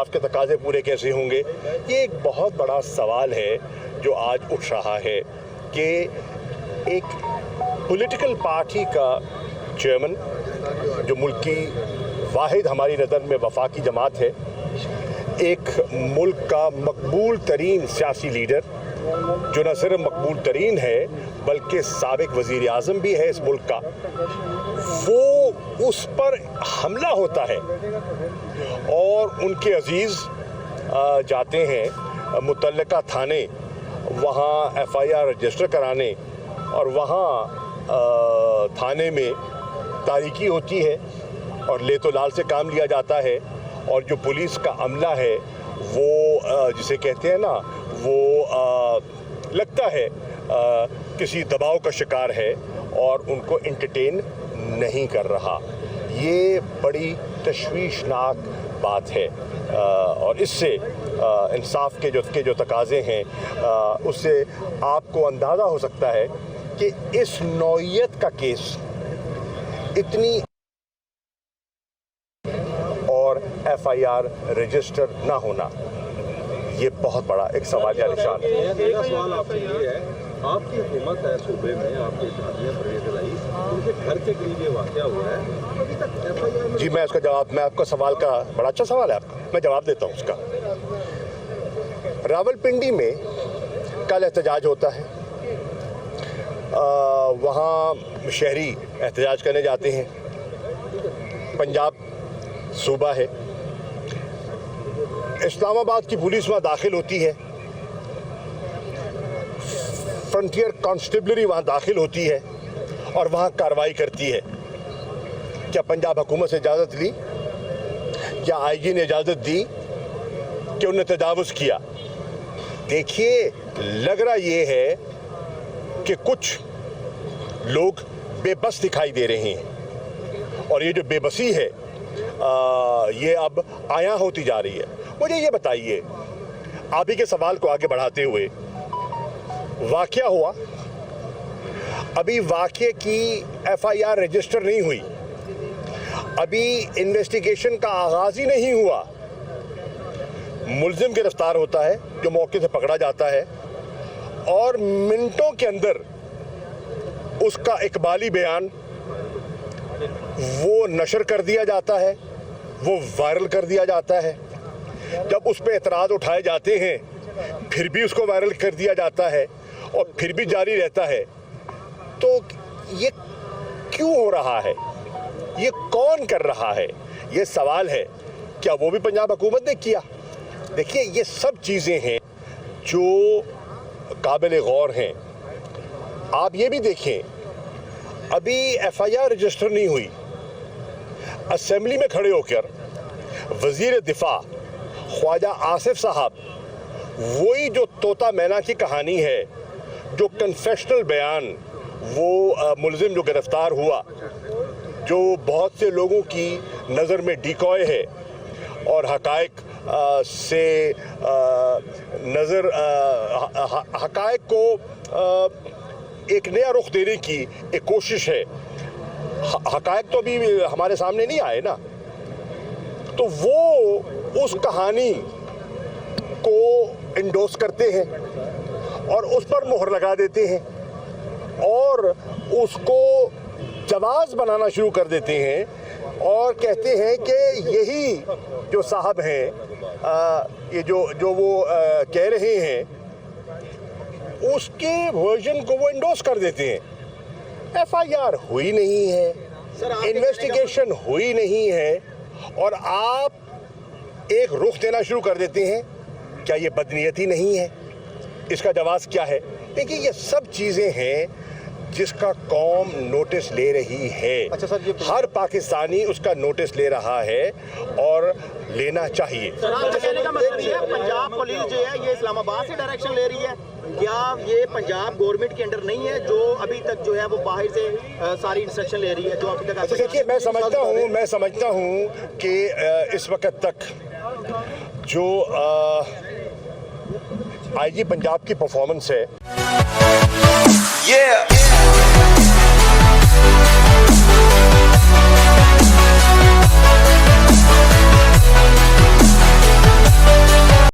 इंसाफ के तकाजे पूरे कैसे होंगे? ये एक बहुत बड़ा सवाल है जो आज उठ रहा है कि एक पॉलिटिकल पार्टी का चेयरमैन, जो मुल्क की वाहिद हमारी नज़र में वफाकी जमात है, एक मुल्क का मकबूल तरीन सियासी लीडर, जो न सिर्फ मकबूल तरीन है बल्कि साबिक वज़ीर आज़म भी है इस मुल्क का, वो उस पर हमला होता है और उनके अजीज़ जाते हैं मुतल्लिका थाने, वहाँ FIR रजिस्टर कराने, और वहाँ थाने में तारीकी होती है और ले तो लाल से काम लिया जाता है, और जो पुलिस का अमला है वो जिसे कहते हैं ना, वो लगता है किसी दबाव का शिकार है और उनको एंटरटेन नहीं कर रहा। ये बड़ी तशवीशनाक बात है और इससे इंसाफ के जो तकाजे हैं उससे आपको अंदाज़ा हो सकता है कि इस नौइयत का केस इतनी और FIR रजिस्टर ना होना, ये बहुत बड़ा एक सवाल या निशान है। मेरा सवाल आपसे ये है, आपकी हुकूमत है सूबे में, आपके इत्तेहादिया परवेज़ लाई, उनके घर के करीब ये वाक़या हुआ है, अभी तक FIR जी, मैं उसका जवाब, मैं आपका सवाल का बड़ा अच्छा सवाल है आपका, मैं जवाब देता हूँ उसका। रावलपिंडी में कल एहतजाज होता है, वहाँ शहरी एहतजाज करने जाते हैं, पंजाब सूबा है, इस्लामाबाद की पुलिस वहाँ दाखिल होती है, फ्रंटियर कांस्टेबलरी वहाँ दाखिल होती है और वहाँ कार्रवाई करती है। क्या पंजाब हुकूमत से इजाज़त ली? क्या IG ने इजाज़त दी कि उन्हें तजावुज़ किया? देखिए, लग रहा ये है कि कुछ लोग बेबस दिखाई दे रहे हैं और ये जो बेबसी है ये अब आया होती जा रही है। मुझे ये बताइए, आप ही के सवाल को आगे बढ़ाते हुए, वाक़या हुआ, अभी वाक़ये की FIR रजिस्टर नहीं हुई, अभी इन्वेस्टिगेशन का आगाज़ ही नहीं हुआ, मुल्ज़िम गिरफ्तार होता है जो मौके से पकड़ा जाता है और मिनटों के अंदर उसका इकबाली बयान वो नशर कर दिया जाता है, वो वायरल कर दिया जाता है। जब उस पर एतराज़ उठाए जाते हैं फिर भी उसको वायरल कर दिया जाता है और फिर भी जारी रहता है। तो ये क्यों हो रहा है? ये कौन कर रहा है? ये सवाल है। क्या वो भी पंजाब हुकूमत ने किया? देखिए, ये सब चीज़ें हैं जो काबिल गौर हैं। आप ये भी देखें, अभी FIR रजिस्टर नहीं हुई, असेंबली में खड़े होकर वज़ीर दिफा ख्वाजा आसिफ साहब, वही जो तोता मैना की कहानी है, जो कन्फेशनल बयान, वो मुल्ज़िम जो गिरफ्तार हुआ, जो बहुत से लोगों की नज़र में डिकॉय है और हक़ाइक़ से नज़र हक़ाइक़ को एक नया रुख देने की एक कोशिश है। हक़ाइक़ तो अभी हमारे सामने नहीं आए ना, तो वो उस कहानी को इंडोर्स करते हैं और उस पर मोहर लगा देते हैं और उसको जवाज़ बनाना शुरू कर देते हैं और कहते हैं कि यही जो साहब हैं, ये जो वो कह रहे हैं, उसके वर्जन को वो इंडोर्स कर देते हैं। FIR हुई नहीं है, इन्वेस्टिगेशन हुई नहीं है और आप एक रुख देना शुरू कर देते हैं। क्या ये बदनीयती नहीं है? इसका जवाब क्या है? देखिए, ये सब चीज़ें हैं जिसका कौम नोटिस ले रही है। अच्छा सर, ये हर पाकिस्तानी उसका नोटिस ले रहा है और लेना चाहिए। सर, आपका कहने का मतलब ये है पंजाब पुलिस जो है ये इस्लामाबाद से डायरेक्शन ले रही है? क्या ये पंजाब गवर्नमेंट के अंडर नहीं है जो अभी तक जो है वो बाहर से सारी इंस्ट्रक्शन ले रही है जो अभी तक? अच्छा, देखिए, मैं समझता हूँ कि इस वक्त तक जो IG पंजाब की परफॉर्मेंस है,